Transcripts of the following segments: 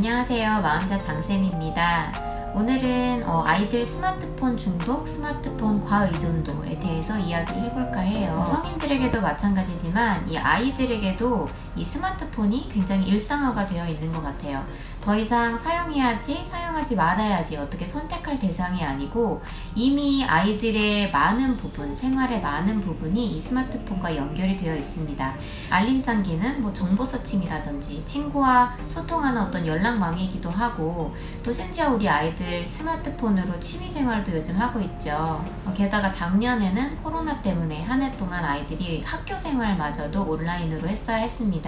안녕하세요. 마음샷 장쌤입니다. 오늘은 아이들 스마트폰 중독, 스마트폰 과의존도에 대해서 이야기를 해볼까 해요. 성인들에게도 마찬가지지만 이 아이들에게도 이 스마트폰이 굉장히 일상화가 되어 있는 것 같아요. 더 이상 사용해야지, 사용하지 말아야지 어떻게 선택할 대상이 아니고 이미 아이들의 많은 부분, 생활의 많은 부분이 이 스마트폰과 연결이 되어 있습니다. 알림장 기능, 정보 서칭이라든지 친구와 소통하는 어떤 연락망이기도 하고 또 심지어 우리 아이들 스마트폰으로 취미생활도 요즘 하고 있죠. 게다가 작년에는 코로나 때문에 한 해 동안 아이들이 학교생활마저도 온라인으로 했어야 했습니다.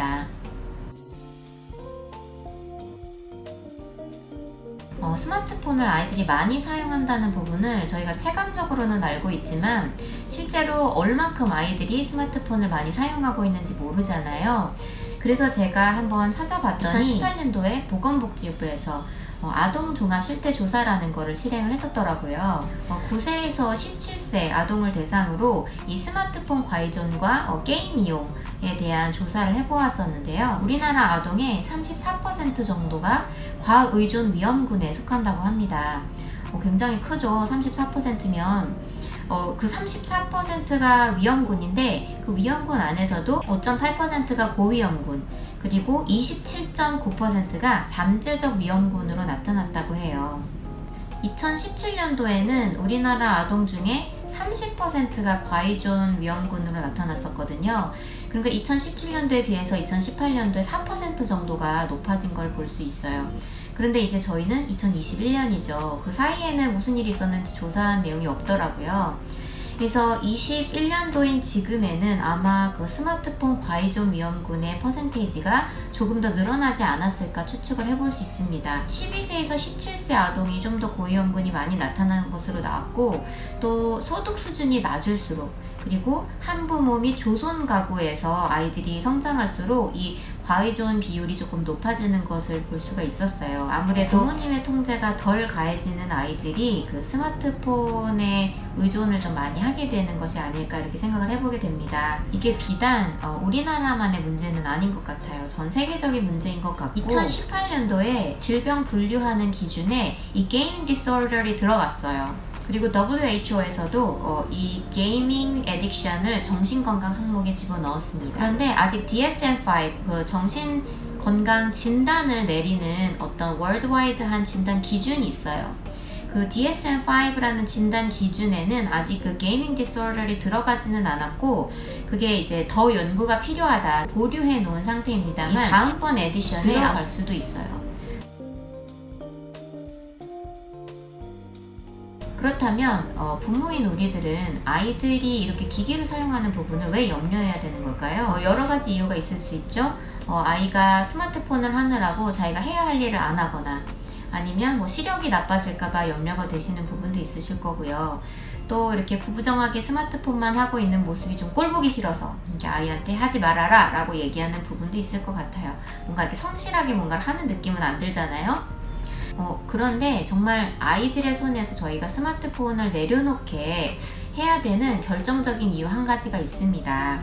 스마트폰을 아이들이 많이 사용한다는 부분을 저희가 체감적으로는 알고 있지만 실제로 얼만큼 아이들이 스마트폰을 많이 사용하고 있는지 모르잖아요. 그래서 제가 한번 찾아봤더니 2018년도에 보건복지부에서 아동 종합 실태 조사라는 거를 실행을 했었더라고요. 9세에서 17세 아동을 대상으로 이 스마트폰 과의존과 게임 이용에 대한 조사를 해보았었는데요. 우리나라 아동의 34% 정도가 과의존 위험군에 속한다고 합니다. 굉장히 크죠. 34%면 그 34%가 위험군인데 그 위험군 안에서도 5.8%가 고위험군 그리고 27.9%가 잠재적 위험군으로 나타났다고 해요. 2017년도에는 우리나라 아동 중에 30%가 과의존 위험군으로 나타났었거든요. 그러니까 2017년도에 비해서 2018년도에 4% 정도가 높아진 걸 볼 수 있어요. 그런데 이제 저희는 2021년이죠. 그 사이에는 무슨 일이 있었는지 조사한 내용이 없더라고요. 그래서 21년도인 지금에는 아마 그 스마트폰 과의존 위험군의 퍼센테이지가 조금 더 늘어나지 않았을까 추측을 해볼 수 있습니다. 12세에서 17세 아동이 좀 더 고위험군이 많이 나타나는 것으로 나왔고 또 소득 수준이 낮을수록 그리고 한부모 및 조손 가구에서 아이들이 성장할수록 이 과의존 비율이 조금 높아지는 것을 볼 수가 있었어요. 아무래도 부모님의 통제가 덜 가해지는 아이들이 그 스마트폰에 의존을 좀 많이 하게 되는 것이 아닐까 이렇게 생각을 해보게 됩니다. 이게 비단 우리나라만의 문제는 아닌 것 같아요. 전 세계적인 문제인 것 같고 2018년도에 질병 분류하는 기준에 이 게이밍 디스오더리 들어갔어요. 그리고 WHO에서도 이 게이밍 에딕션을 정신건강 항목에 집어넣었습니다. 그런데 아직 DSM-5, 그 정신건강 진단을 내리는 어떤 월드와이드한 진단 기준이 있어요. 그 DSM-5라는 진단 기준에는 아직 그 게이밍 디스오더리 들어가지는 않았고 그게 이제 더 연구가 필요하다 보류해 놓은 상태입니다만 이 다음번 에디션에 들어갈 수도 있어요. 그렇다면 부모인 우리들은 아이들이 이렇게 기기를 사용하는 부분을 왜 염려해야 되는 걸까요? 여러 가지 이유가 있을 수 있죠. 아이가 스마트폰을 하느라고 자기가 해야 할 일을 안 하거나 아니면 시력이 나빠질까봐 염려가 되시는 부분도 있으실 거고요. 또 이렇게 구부정하게 스마트폰만 하고 있는 모습이 좀 꼴보기 싫어서 이렇게 아이한테 하지 말아라 라고 얘기하는 부분도 있을 것 같아요. 뭔가 이렇게 성실하게 뭔가를 하는 느낌은 안 들잖아요. 그런데 정말 아이들의 손에서 저희가 스마트폰을 내려놓게 해야 되는 결정적인 이유 한 가지가 있습니다.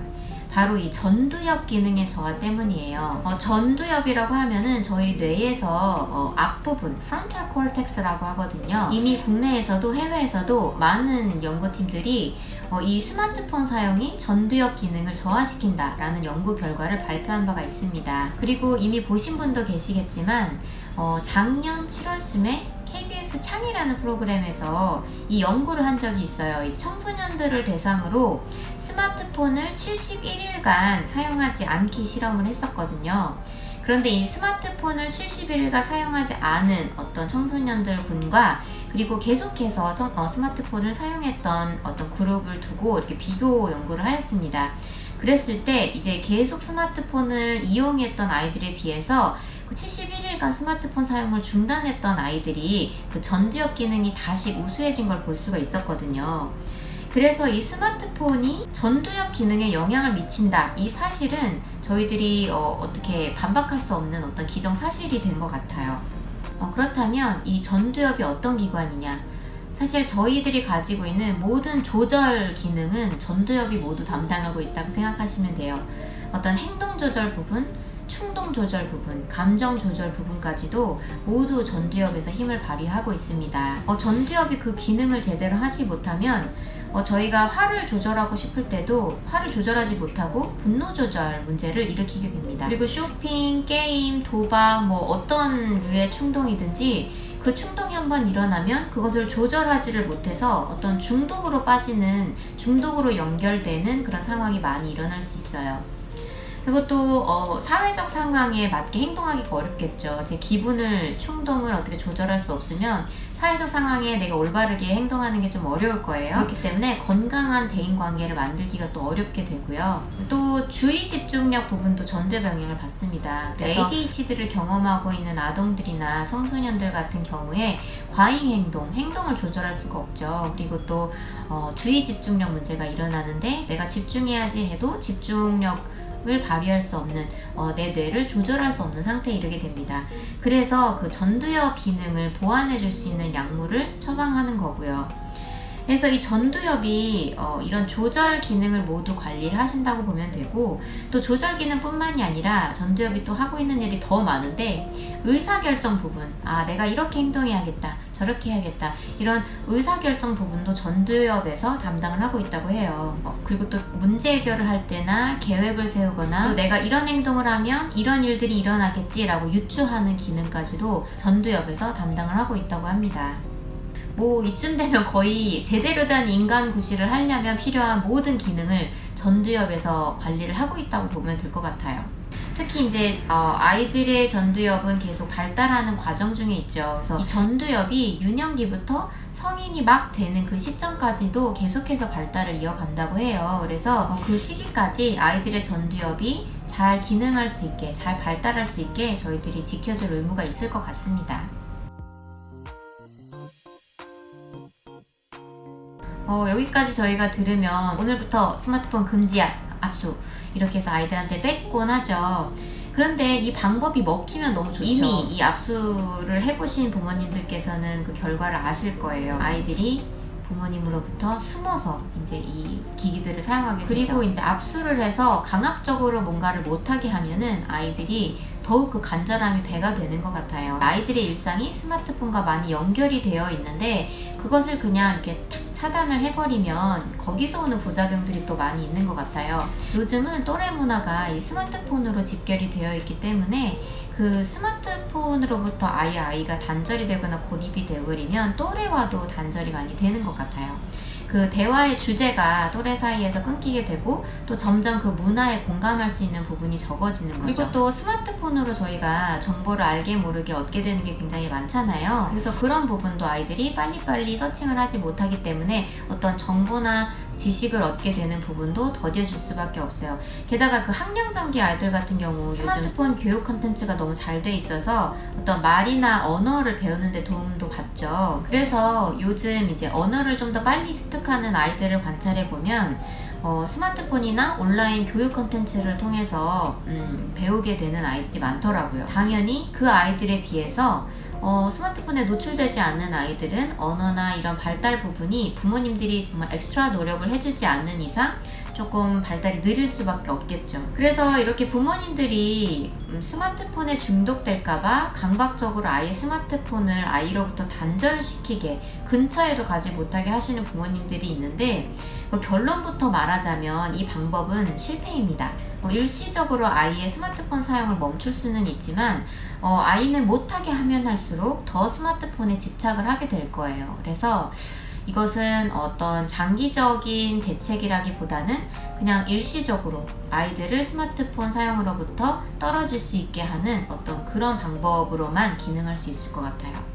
바로 이 전두엽 기능의 저하 때문이에요. 전두엽이라고 하면은 저희 뇌에서 앞부분, frontal cortex라고 하거든요. 이미 국내에서도 해외에서도 많은 연구팀들이 이 스마트폰 사용이 전두엽 기능을 저하시킨다라는 연구 결과를 발표한 바가 있습니다. 그리고 이미 보신 분도 계시겠지만 작년 7월쯤에 KBS 창이라는 프로그램에서 이 연구를 한 적이 있어요. 이 청소년들을 대상으로 스마트폰을 71일간 사용하지 않기 실험을 했었거든요. 그런데 이 스마트폰을 71일간 사용하지 않은 어떤 청소년들 군과 그리고 계속해서 스마트폰을 사용했던 어떤 그룹을 두고 이렇게 비교 연구를 하였습니다. 그랬을 때 이제 계속 스마트폰을 이용했던 아이들에 비해서 71일간 스마트폰 사용을 중단했던 아이들이 그 전두엽 기능이 다시 우수해진 걸 볼 수가 있었거든요. 그래서 이 스마트폰이 전두엽 기능에 영향을 미친다. 이 사실은 저희들이 어떻게 반박할 수 없는 어떤 기정사실이 된 것 같아요. 그렇다면 이 전두엽이 어떤 기관이냐? 사실 저희들이 가지고 있는 모든 조절 기능은 전두엽이 모두 담당하고 있다고 생각하시면 돼요. 어떤 행동 조절 부분, 충동 조절 부분, 감정 조절 부분까지도 모두 전두엽에서 힘을 발휘하고 있습니다. 전두엽이 그 기능을 제대로 하지 못하면 저희가 화를 조절하고 싶을 때도 화를 조절하지 못하고 분노 조절 문제를 일으키게 됩니다. 그리고 쇼핑, 게임, 도박, 어떤 류의 충동이든지 그 충동이 한번 일어나면 그것을 조절하지를 못해서 어떤 중독으로 빠지는, 중독으로 연결되는 그런 상황이 많이 일어날 수 있어요. 그리고 또 사회적 상황에 맞게 행동하기가 어렵겠죠. 제 기분을, 충동을 어떻게 조절할 수 없으면 사회적 상황에 내가 올바르게 행동하는 게 좀 어려울 거예요. 그렇기 때문에 건강한 대인관계를 만들기가 또 어렵게 되고요. 또 주의 집중력 부분도 전두엽 영향을 받습니다. 그래서 ADHD를 경험하고 있는 아동들이나 청소년들 같은 경우에 과잉 행동을 조절할 수가 없죠. 그리고 또 주의 집중력 문제가 일어나는데 내가 집중해야지 해도 집중력을 발휘할 수 없는, 내 뇌를 조절할 수 없는 상태에 이르게 됩니다. 그래서 그 전두엽 기능을 보완해 줄 수 있는 약물을 처방하는 거고요. 그래서 이 전두엽이 이런 조절 기능을 모두 관리를 하신다고 보면 되고, 또 조절 기능뿐만이 아니라 전두엽이 또 하고 있는 일이 더 많은데, 의사결정 부분, 내가 이렇게 행동해야겠다, 저렇게 해야겠다, 이런 의사결정 부분도 전두엽에서 담당을 하고 있다고 해요. 그리고 또 문제 해결을 할 때나 계획을 세우거나 또 내가 이런 행동을 하면 이런 일들이 일어나겠지라고 유추하는 기능까지도 전두엽에서 담당을 하고 있다고 합니다. 이쯤 되면 거의 제대로 된 인간 구실을 하려면 필요한 모든 기능을 전두엽에서 관리를 하고 있다고 보면 될 것 같아요. 특히 이제 아이들의 전두엽은 계속 발달하는 과정 중에 있죠. 그래서 이 전두엽이 유년기부터 성인이 막 되는 그 시점까지도 계속해서 발달을 이어간다고 해요. 그래서 그 시기까지 아이들의 전두엽이 잘 기능할 수 있게, 잘 발달할 수 있게 저희들이 지켜줄 의무가 있을 것 같습니다. 여기까지 저희가 들으면 오늘부터 스마트폰 금지 압수 이렇게 해서 아이들한테 뺏곤 하죠. 그런데 이 방법이 먹히면 너무 좋죠. 이미 이 압수를 해보신 부모님들께서는 그 결과를 아실 거예요. 아이들이 부모님으로부터 숨어서 이제 이 기기들을 사용하게 되죠. 그리고 이제 압수를 해서 강압적으로 뭔가를 못하게 하면은 아이들이 더욱 그 간절함이 배가 되는 것 같아요. 아이들의 일상이 스마트폰과 많이 연결이 되어 있는데 그것을 그냥 이렇게 탁 차단을 해버리면 거기서 오는 부작용들이 또 많이 있는 것 같아요. 요즘은 또래 문화가 이 스마트폰으로 집결이 되어 있기 때문에 그 스마트폰으로부터 아이가 단절이 되거나 고립이 되어버리면 또래와도 단절이 많이 되는 것 같아요. 그 대화의 주제가 또래 사이에서 끊기게 되고 또 점점 그 문화에 공감할 수 있는 부분이 적어지는 거죠. 그리고 또 스마트폰으로 저희가 정보를 알게 모르게 얻게 되는 게 굉장히 많잖아요. 그래서 그런 부분도 아이들이 빨리빨리 서칭을 하지 못하기 때문에 어떤 정보나 지식을 얻게 되는 부분도 더뎌질 수밖에 없어요. 게다가 그 학령장기 아이들 같은 경우 스마트폰 교육 콘텐츠가 너무 잘 돼 있어서 어떤 말이나 언어를 배우는 데 도움도 받죠. 그래서 요즘 이제 언어를 좀 더 빨리 습득하는 아이들을 관찰해 보면 스마트폰이나 온라인 교육 콘텐츠를 통해서 배우게 되는 아이들이 많더라고요. 당연히 그 아이들에 비해서 스마트폰에 노출되지 않는 아이들은 언어나 이런 발달 부분이 부모님들이 정말 엑스트라 노력을 해주지 않는 이상 조금 발달이 느릴 수밖에 없겠죠. 그래서 이렇게 부모님들이 스마트폰에 중독될까봐 강박적으로 아예 스마트폰을 아이로부터 단절시키게, 근처에도 가지 못하게 하시는 부모님들이 있는데 결론부터 말하자면 이 방법은 실패입니다. 일시적으로 아이의 스마트폰 사용을 멈출 수는 있지만 아이는 못하게 하면 할수록 더 스마트폰에 집착을 하게 될 거예요. 그래서 이것은 어떤 장기적인 대책이라기보다는 그냥 일시적으로 아이들을 스마트폰 사용으로부터 떨어질 수 있게 하는 어떤 그런 방법으로만 기능할 수 있을 것 같아요.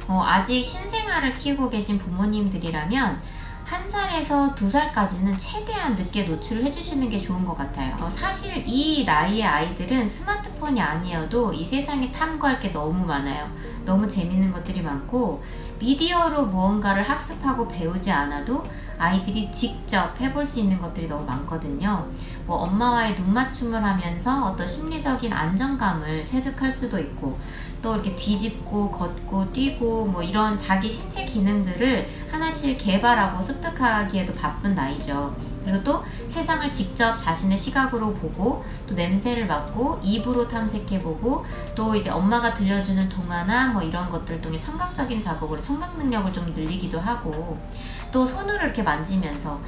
아직 신생아를 키우고 계신 부모님들이라면 1살에서 2살까지는 최대한 늦게 노출을 해주시는 게 좋은 것 같아요. 사실 이 나이의 아이들은 스마트폰이 아니어도 이 세상에 탐구할 게 너무 많아요. 너무 재밌는 것들이 많고 미디어로 무언가를 학습하고 배우지 않아도 아이들이 직접 해볼 수 있는 것들이 너무 많거든요. 엄마와의 눈맞춤을 하면서 어떤 심리적인 안정감을 체득할 수도 있고 또 이렇게 뒤집고 걷고 뛰고 뭐 이런 자기 신체 기능들을 하나씩 개발하고 습득하기에도 바쁜 나이죠. 그리고 또 세상을 직접 자신의 시각으로 보고 또 냄새를 맡고 입으로 탐색해보고 또 이제 엄마가 들려주는 동화나 뭐 이런 것들 통해 청각적인 자극으로 청각 능력을 좀 늘리기도 하고 또 손으로 이렇게 만지면서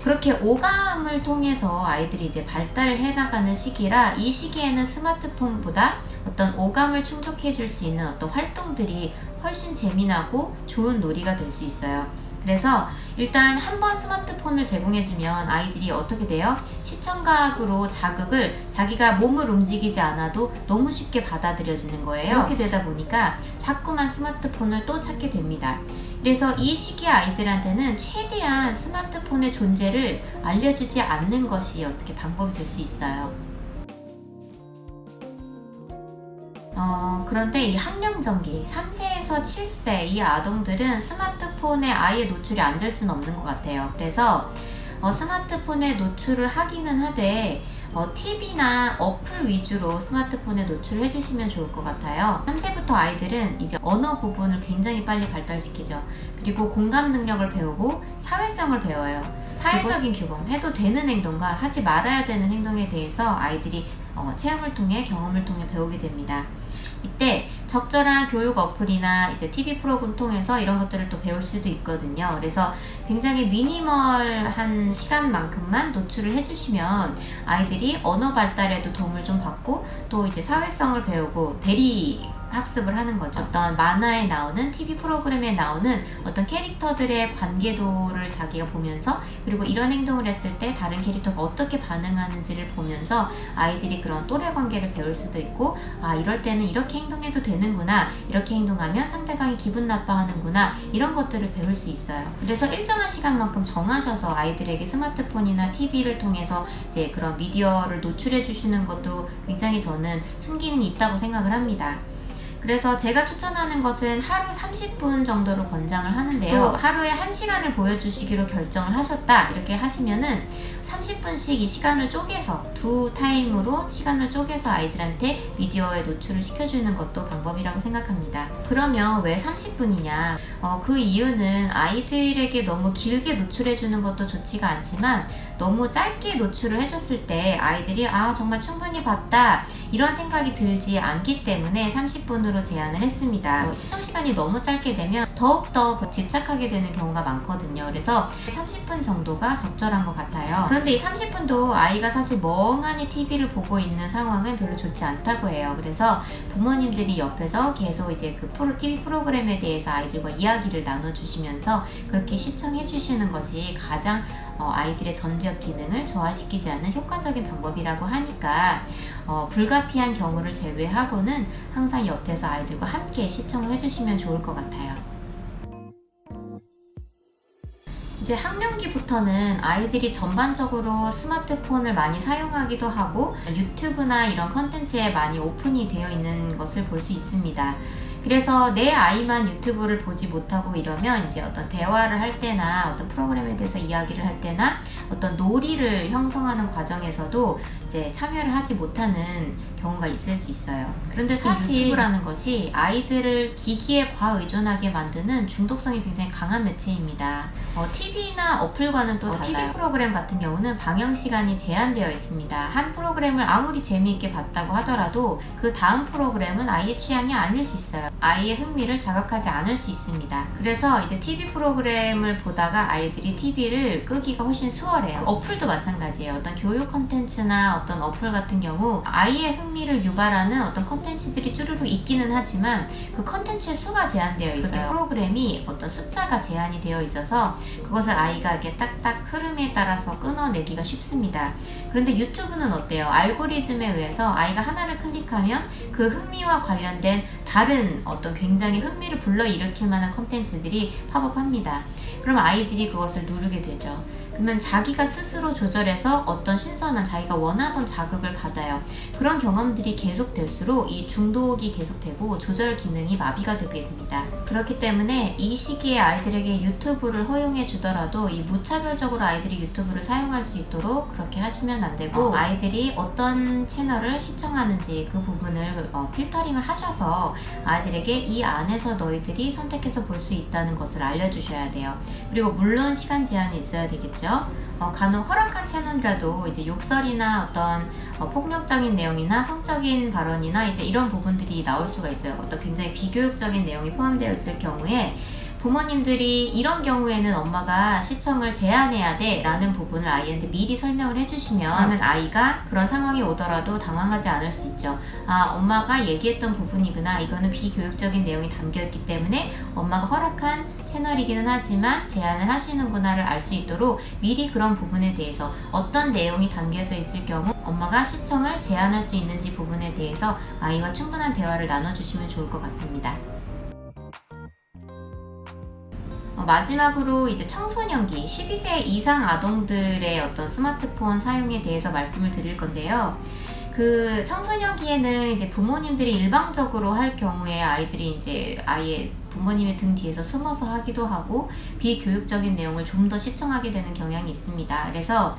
그렇게 오감을 통해서 아이들이 이제 발달을 해나가는 시기라 이 시기에는 스마트폰보다 어떤 오감을 충족해 줄 수 있는 어떤 활동들이 훨씬 재미나고 좋은 놀이가 될 수 있어요. 그래서 일단 한번 스마트폰을 제공해주면 아이들이 어떻게 돼요? 시청각으로 자극을 자기가 몸을 움직이지 않아도 너무 쉽게 받아들여지는 거예요. 이렇게 되다 보니까 자꾸만 스마트폰을 또 찾게 됩니다. 그래서 이 시기 아이들한테는 최대한 스마트폰의 존재를 알려주지 않는 것이 어떻게 방법이 될 수 있어요. 그런데 이 학령전기 3세에서 7세 이 아동들은 스마트폰에 아예 노출이 안 될 수는 없는 것 같아요. 그래서 스마트폰에 노출을 하기는 하되 TV나 어플 위주로 스마트폰에 노출을 해주시면 좋을 것 같아요. 3세부터 아이들은 이제 언어 부분을 굉장히 빨리 발달시키죠. 그리고 공감 능력을 배우고 사회성을 배워요. 사회적인 규범, 해도 되는 행동과 하지 말아야 되는 행동에 대해서 아이들이 체험을 통해 경험을 통해 배우게 됩니다. 이때 적절한 교육 어플이나 이제 TV 프로그램 통해서 이런 것들을 또 배울 수도 있거든요. 그래서 굉장히 미니멀한 시간만큼만 노출을 해주시면 아이들이 언어 발달에도 도움을 좀 받고 또 이제 사회성을 배우고 대리 학습을 하는 거죠. 어떤 만화에 나오는 TV 프로그램에 나오는 어떤 캐릭터들의 관계도를 자기가 보면서 그리고 이런 행동을 했을 때 다른 캐릭터가 어떻게 반응하는지를 보면서 아이들이 그런 또래 관계를 배울 수도 있고 이럴 때는 이렇게 행동해도 되는구나, 이렇게 행동하면 상대방이 기분 나빠하는구나, 이런 것들을 배울 수 있어요. 그래서 일정한 시간만큼 정하셔서 아이들에게 스마트폰이나 TV를 통해서 이제 그런 미디어를 노출해 주시는 것도 굉장히 저는 순기능이 있다고 생각을 합니다. 그래서 제가 추천하는 것은 하루 30분 정도로 권장을 하는데요. 또 하루에 1시간을 보여주시기로 결정을 하셨다 이렇게 하시면은 30분씩 이 시간을 쪼개서 두 타임으로 시간을 쪼개서 아이들한테 미디어에 노출을 시켜주는 것도 방법이라고 생각합니다. 그러면 왜 30분이냐? 그 이유는 아이들에게 너무 길게 노출해주는 것도 좋지가 않지만 너무 짧게 노출을 해줬을 때 아이들이 정말 충분히 봤다 이런 생각이 들지 않기 때문에 30분으로 제한을 했습니다. 시청 시간이 너무 짧게 되면 더욱더 집착하게 되는 경우가 많거든요. 그래서 30분 정도가 적절한 것 같아요. 그런데 이 30분도 아이가 사실 멍하니 TV를 보고 있는 상황은 별로 좋지 않다고 해요. 그래서 부모님들이 옆에서 계속 이제 그 TV 프로그램에 대해서 아이들과 이야기를 나눠주시면서 그렇게 시청해 주시는 것이 가장 아이들의 전두엽 기능을 저하시키지 않는 효과적인 방법이라고 하니까 불가피한 경우를 제외하고는 항상 옆에서 아이들과 함께 시청을 해주시면 좋을 것 같아요. 이제 학령기부터는 아이들이 전반적으로 스마트폰을 많이 사용하기도 하고 유튜브나 이런 컨텐츠에 많이 오픈이 되어 있는 것을 볼 수 있습니다. 그래서 내 아이만 유튜브를 보지 못하고 이러면 이제 어떤 대화를 할 때나 어떤 프로그램에 대해서 이야기를 할 때나 어떤 놀이를 형성하는 과정에서도 이제 참여를 하지 못하는 경우가 있을 수 있어요. 그런데 사실 유튜브라는 것이 아이들을 기기에 과의존하게 만드는 중독성이 굉장히 강한 매체입니다. TV나 어플과는 또 달라요. TV 프로그램 같은 경우는 방영 시간이 제한되어 있습니다. 한 프로그램을 아무리 재미있게 봤다고 하더라도 그 다음 프로그램은 아이의 취향이 아닐 수 있어요. 아이의 흥미를 자극하지 않을 수 있습니다. 그래서 이제 TV 프로그램을 보다가 아이들이 TV를 끄기가 훨씬 수월해요. 어플도 마찬가지예요. 어떤 교육 컨텐츠나 어떤 어플 같은 경우 아이의 흥미를 유발하는 어떤 컨텐츠들이 쭈루룩 있기는 하지만 그 컨텐츠의 수가 제한되어 있어요. 프로그램이 어떤 숫자가 제한이 되어 있어서 그것을 아이가 이렇게 딱딱 흐름에 따라서 끊어내기가 쉽습니다. 그런데 유튜브는 어때요? 알고리즘에 의해서 아이가 하나를 클릭하면 그 흥미와 관련된 다른 어떤 굉장히 흥미를 불러일으킬 만한 컨텐츠들이 팝업합니다. 그럼 아이들이 그것을 누르게 되죠. 그러면 자기가 스스로 조절해서 어떤 신선한 자기가 원하던 자극을 받아요. 그런 경험들이 계속될수록 이 중독이 계속되고 조절 기능이 마비가 되게 됩니다. 그렇기 때문에 이 시기에 아이들에게 유튜브를 허용해 주더라도 이 무차별적으로 아이들이 유튜브를 사용할 수 있도록 그렇게 하시면 안 되고, 아이들이 어떤 채널을 시청하는지 그 부분을 필터링을 하셔서 아이들에게 이 안에서 너희들이 선택해서 볼 수 있다는 것을 알려주셔야 돼요. 그리고 물론 시간 제한이 있어야 되겠죠. 간혹 허락한 채널이라도 이제 욕설이나 어떤 폭력적인 내용이나 성적인 발언이나 이제 이런 부분들이 나올 수가 있어요. 어떤 굉장히 비교육적인 내용이 포함되어 있을 경우에 부모님들이 이런 경우에는 엄마가 시청을 제한해야 돼 라는 부분을 아이한테 미리 설명을 해주시면, 그러면 아이가 그런 상황이 오더라도 당황하지 않을 수 있죠. 아, 엄마가 얘기했던 부분이구나, 이거는 비교육적인 내용이 담겨있기 때문에 엄마가 허락한 채널이기는 하지만 제한을 하시는구나를 알 수 있도록 미리 그런 부분에 대해서 어떤 내용이 담겨져 있을 경우 엄마가 시청을 제한할 수 있는지 부분에 대해서 아이와 충분한 대화를 나눠주시면 좋을 것 같습니다. 마지막으로 이제 청소년기 12세 이상 아동들의 어떤 스마트폰 사용에 대해서 말씀을 드릴 건데요. 그 청소년기에는 이제 부모님들이 일방적으로 할 경우에 아이들이 이제 아예 부모님의 등 뒤에서 숨어서 하기도 하고 비교육적인 내용을 좀 더 시청하게 되는 경향이 있습니다. 그래서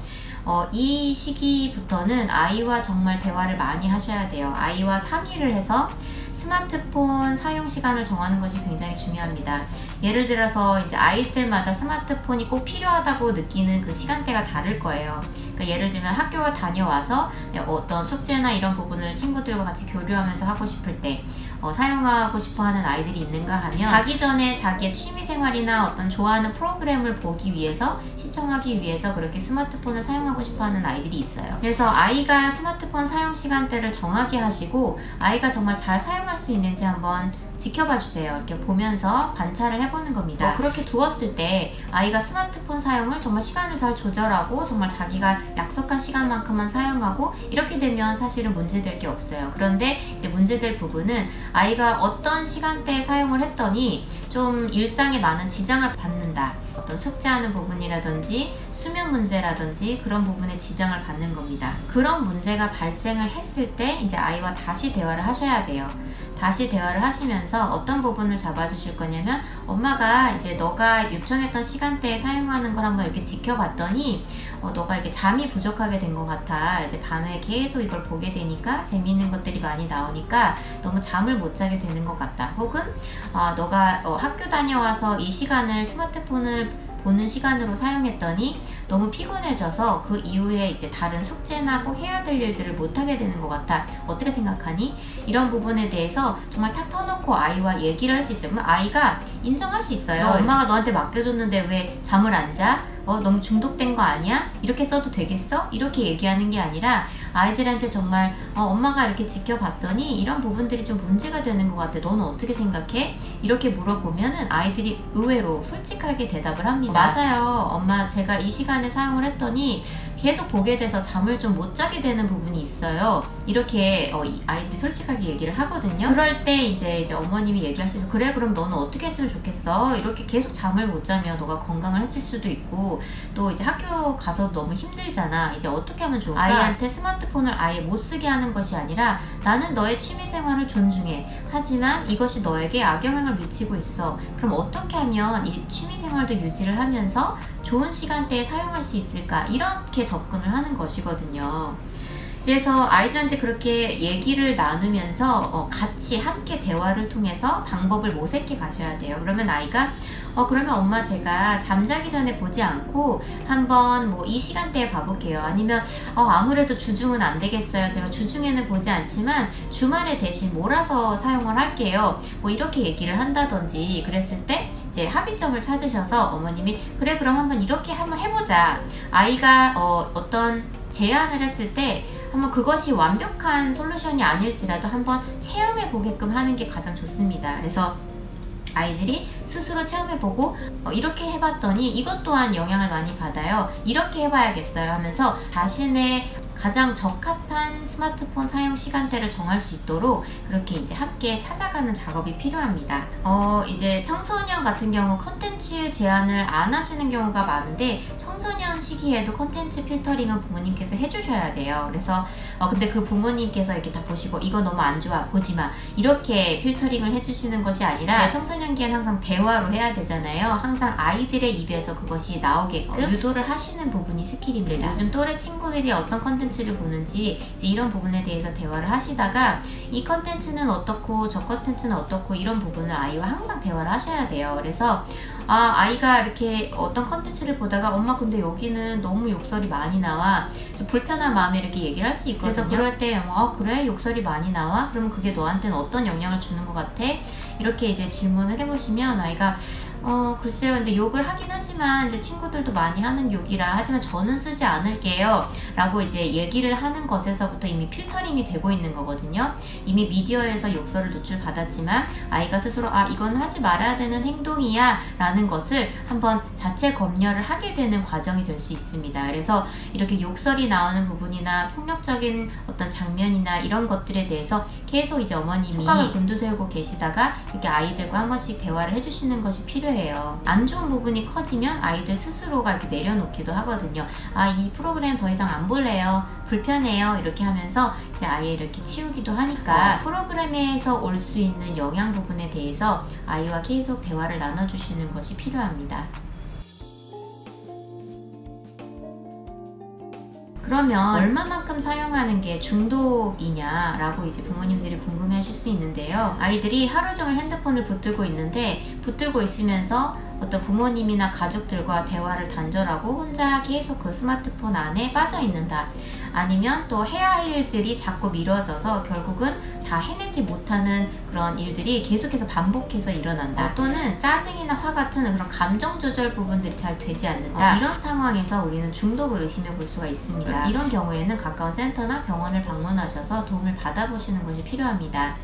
이 시기부터는 아이와 정말 대화를 많이 하셔야 돼요. 아이와 상의를 해서 스마트폰 사용 시간을 정하는 것이 굉장히 중요합니다. 예를 들어서 이제 아이들마다 스마트폰이 꼭 필요하다고 느끼는 그 시간대가 다를 거예요. 그러니까 예를 들면 학교가 다녀와서 어떤 숙제나 이런 부분을 친구들과 같이 교류하면서 하고 싶을 때 사용하고 싶어 하는 아이들이 있는가 하면, 자기 전에 자기의 취미생활이나 어떤 좋아하는 프로그램을 보기 위해서, 시청하기 위해서 그렇게 스마트폰을 사용하고 싶어 하는 아이들이 있어요. 그래서 아이가 스마트폰 사용 시간대를 정하게 하시고 아이가 정말 잘 사용할 수 있는지 한번 지켜봐 주세요. 이렇게 보면서 관찰을 해보는 겁니다. 그렇게 두었을 때 아이가 스마트폰 사용을 정말 시간을 잘 조절하고 정말 자기가 약속한 시간만큼만 사용하고 이렇게 되면 사실은 문제될 게 없어요. 그런데 이제 문제될 부분은 아이가 어떤 시간대에 사용을 했더니 좀 일상에 많은 지장을 받는다, 어떤 숙제하는 부분이라든지 수면 문제라든지 그런 부분에 지장을 받는 겁니다. 그런 문제가 발생을 했을 때 이제 아이와 다시 대화를 하셔야 돼요. 다시 대화를 하시면서 어떤 부분을 잡아주실 거냐면, 엄마가 이제 너가 요청했던 시간대에 사용하는 걸 한번 이렇게 지켜봤더니 너가 이게 잠이 부족하게 된 것 같아. 이제 밤에 계속 이걸 보게 되니까 재미있는 것들이 많이 나오니까 너무 잠을 못 자게 되는 것 같다. 혹은 너가 학교 다녀와서 이 시간을 스마트폰을 보는 시간으로 사용했더니 너무 피곤해져서 그 이후에 이제 다른 숙제나 꼭 해야 될 일들을 못하게 되는 것 같아. 어떻게 생각하니? 이런 부분에 대해서 정말 탁 터놓고 아이와 얘기를 할 수 있어요. 그러면 아이가 인정할 수 있어요. 엄마가 너한테 맡겨줬는데 왜 잠을 안 자? 너무 중독된 거 아니야? 이렇게 써도 되겠어? 이렇게 얘기하는 게 아니라 아이들한테 정말 엄마가 이렇게 지켜봤더니 이런 부분들이 좀 문제가 되는 것 같아. 너는 어떻게 생각해? 이렇게 물어보면은 아이들이 의외로 솔직하게 대답을 합니다. 맞아요. 엄마, 제가 이 시간에 사용을 했더니 계속 보게 돼서 잠을 좀 못 자게 되는 부분이 있어요. 이렇게 아이들이 솔직하게 얘기를 하거든요. 그럴 때 이제 어머님이 얘기할 수 있어. 그래, 그럼 너는 어떻게 했으면 좋겠어? 이렇게 계속 잠을 못 자면 너가 건강을 해칠 수도 있고 또 이제 학교 가서 너무 힘들잖아. 이제 어떻게 하면 좋을까? 아이한테 스마트폰을 아예 못 쓰게 하는 것이 아니라, 나는 너의 취미생활을 존중해. 하지만 이것이 너에게 악영향을 미치고 있어. 그럼 어떻게 하면 이 취미생활도 유지를 하면서 좋은 시간대에 사용할 수 있을까? 이렇게 접근을 하는 것이거든요. 그래서 아이들한테 그렇게 얘기를 나누면서 같이 함께 대화를 통해서 방법을 모색해 가셔야 돼요. 그러면 아이가 그러면 엄마, 제가 잠자기 전에 보지 않고 한번 뭐 이 시간대에 봐볼게요. 아니면 아무래도 주중은 안 되겠어요. 제가 주중에는 보지 않지만 주말에 대신 몰아서 사용을 할게요. 뭐 이렇게 얘기를 한다든지, 그랬을 때 이제 합의점을 찾으셔서 어머님이 그래, 그럼 이렇게 한번 해보자. 아이가 어떤 제안을 했을 때 한번 그것이 완벽한 솔루션이 아닐지라도 한번 체험해 보게끔 하는 게 가장 좋습니다. 그래서 아이들이 스스로 체험해보고 이렇게 해봤더니 이것 또한 영향을 많이 받아요. 이렇게 해봐야겠어요 하면서 자신의 가장 적합한 스마트폰 사용 시간대를 정할 수 있도록 그렇게 이제 함께 찾아가는 작업이 필요합니다. 이제 청소년 같은 경우 컨텐츠 제한을 안 하시는 경우가 많은데, 청소년 시기에도 컨텐츠 필터링은 부모님께서 해주셔야 돼요. 그래서 근데 그 부모님께서 이렇게 다 보시고 이거 너무 안 좋아 보지마 이렇게 필터링을 해주시는 것이 아니라 청소년기엔 항상 대화로 해야 되잖아요. 항상 아이들의 입에서 그것이 나오게끔 유도를 하시는 부분이 스킬입니다. 요즘 또래 친구들이 어떤 컨텐츠를 보는지 이제 이런 부분에 대해서 대화를 하시다가 이 컨텐츠는 어떻고 저 컨텐츠는 어떻고 이런 부분을 아이와 항상 대화를 하셔야 돼요. 그래서 아이가 이렇게 어떤 컨텐츠를 보다가 엄마 근데 여기는 너무 욕설이 많이 나와 좀 불편한 마음에 이렇게 얘기를 할 수 있거든요. 그래서 그럴 때 그래? 욕설이 많이 나와? 그러면 그게 너한테는 어떤 영향을 주는 것 같아? 이렇게 이제 질문을 해보시면 아이가 글쎄요. 근데 욕을 하긴 하지만 이제 친구들도 많이 하는 욕이라 하지만 저는 쓰지 않을게요. 라고 이제 얘기를 하는 것에서부터 이미 필터링이 되고 있는 거거든요. 이미 미디어에서 욕설을 노출받았지만 아이가 스스로 이건 하지 말아야 되는 행동이야 라는 것을 한번 자체 검열을 하게 되는 과정이 될 수 있습니다. 그래서 이렇게 욕설이 나오는 부분이나 폭력적인 어떤 장면이나 이런 것들에 대해서 계속 이제 어머님이 촉각을 곤두세우고 계시다가 이렇게 아이들과 한 번씩 대화를 해주시는 것이 필요해요. 안 좋은 부분이 커지면 아이들 스스로가 이렇게 내려놓기도 하거든요. 이 프로그램 더 이상 안 볼래요. 불편해요. 이렇게 하면서 이제 아예 이렇게 치우기도 하니까 프로그램에서 올 수 있는 영향 부분에 대해서 아이와 계속 대화를 나눠주시는 것이 필요합니다. 그러면 얼마만큼 사용하는 게 중독이냐라고 이제 부모님들이 궁금해 하실 수 있는데요. 아이들이 하루 종일 핸드폰을 붙들고 있는데 붙들고 있으면서 어떤 부모님이나 가족들과 대화를 단절하고 혼자 계속 그 스마트폰 안에 빠져 있는다. 아니면 또 해야 할 일들이 자꾸 미뤄져서 결국은 다 해내지 못하는 그런 일들이 계속해서 반복해서 일어난다. 또는 짜증이나 화 같은 그런 감정 조절 부분들이 잘 되지 않는다. 이런 상황에서 우리는 중독을 의심해 볼 수가 있습니다. 이런 경우에는 가까운 센터나 병원을 방문하셔서 도움을 받아보시는 것이 필요합니다.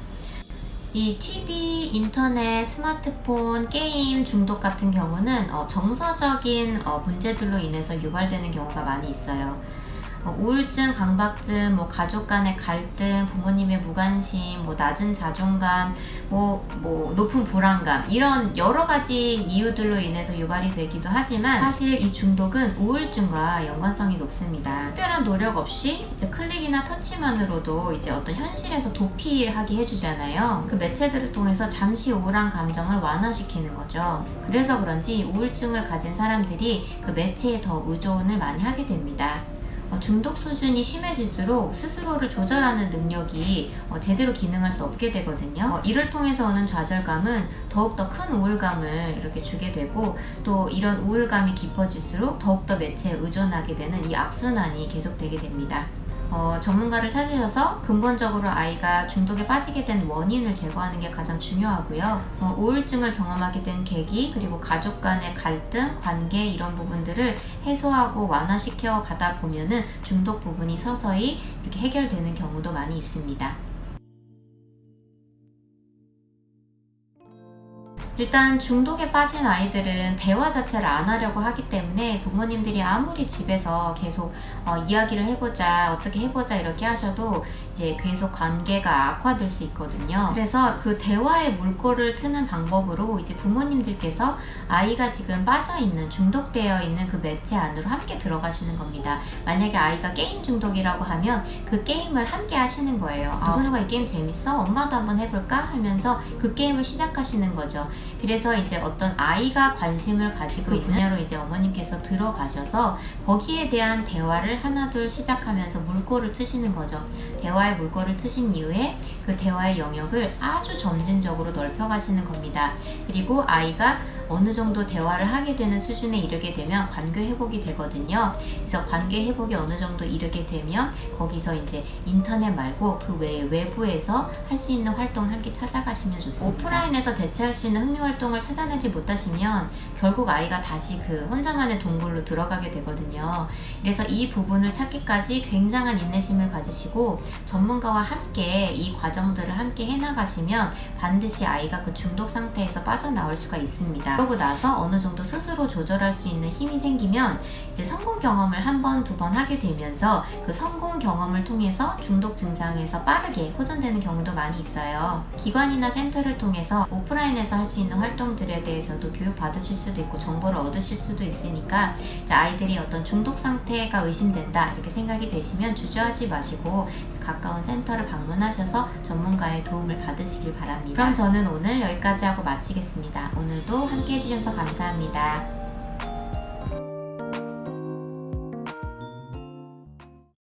이 TV, 인터넷, 스마트폰, 게임 중독 같은 경우는 정서적인 문제들로 인해서 유발되는 경우가 많이 있어요. 우울증, 강박증, 가족 간의 갈등, 부모님의 무관심, 낮은 자존감, 높은 불안감 이런 여러 가지 이유들로 인해서 유발이 되기도 하지만 사실 이 중독은 우울증과 연관성이 높습니다. 특별한 노력 없이 이제 클릭이나 터치만으로도 이제 어떤 현실에서 도피하게 해주잖아요. 그 매체들을 통해서 잠시 우울한 감정을 완화시키는 거죠. 그래서 그런지 우울증을 가진 사람들이 그 매체에 더 의존을 많이 하게 됩니다. 중독 수준이 심해질수록 스스로를 조절하는 능력이 제대로 기능할 수 없게 되거든요. 이를 통해서 오는 좌절감은 더욱더 큰 우울감을 이렇게 주게 되고 또 이런 우울감이 깊어질수록 더욱더 매체에 의존하게 되는 이 악순환이 계속되게 됩니다. 전문가를 찾으셔서 근본적으로 아이가 중독에 빠지게 된 원인을 제거하는 게 가장 중요하고요. 우울증을 경험하게 된 계기, 그리고 가족 간의 갈등, 관계 이런 부분들을 해소하고 완화시켜 가다 보면은 중독 부분이 서서히 이렇게 해결되는 경우도 많이 있습니다. 일단 중독에 빠진 아이들은 대화 자체를 안 하려고 하기 때문에 부모님들이 아무리 집에서 계속 이야기를 해보자, 어떻게 해보자 이렇게 하셔도 이제 계속 관계가 악화될 수 있거든요. 그래서 그 대화의 물꼬를 트는 방법으로 이제 부모님들께서 아이가 지금 빠져있는, 중독되어 있는 그 매체 안으로 함께 들어가시는 겁니다. 만약에 아이가 게임 중독이라고 하면 그 게임을 함께 하시는 거예요. 누구누가 이 게임 재밌어? 엄마도 한번 해볼까? 하면서 그 게임을 시작하시는 거죠. 그래서 이제 어떤 아이가 관심을 가지고 있는 분야로 이제 어머님께서 들어가셔서 거기에 대한 대화를 하나둘 시작하면서 물꼬를 트시는 거죠. 대화의 물꼬를 트신 이후에 그 대화의 영역을 아주 점진적으로 넓혀가시는 겁니다. 그리고 아이가 어느 정도 대화를 하게 되는 수준에 이르게 되면 관계 회복이 되거든요. 그래서 관계 회복이 어느 정도 이르게 되면 거기서 이제 인터넷 말고 그 외부에서 할 수 있는 활동을 함께 찾아가시면 좋습니다. 오프라인에서 대체할 수 있는 흥미 활동을 찾아내지 못하시면 결국 아이가 다시 그 혼자만의 동굴로 들어가게 되거든요. 그래서 이 부분을 찾기까지 굉장한 인내심을 가지시고 전문가와 함께 이 과정들을 함께 해나가시면 반드시 아이가 그 중독 상태에서 빠져나올 수가 있습니다. 그러고 나서 어느 정도 스스로 조절할 수 있는 힘이 생기면 이제 성공 경험을 한 번, 두 번 하게 되면서 그 성공 경험을 통해서 중독 증상에서 빠르게 호전되는 경우도 많이 있어요. 기관이나 센터를 통해서 오프라인에서 할 수 있는 활동들에 대해서도 교육 받으실 수도 있고 정보를 얻으실 수도 있으니까 이제 아이들이 어떤 중독 상태가 의심된다 이렇게 생각이 되시면 주저하지 마시고 가까운 센터를 방문하셔서 전문가의 도움을 받으시길 바랍니다. 그럼 저는 오늘 여기까지 하고 마치겠습니다. 오늘도 함께 해주셔서 감사합니다.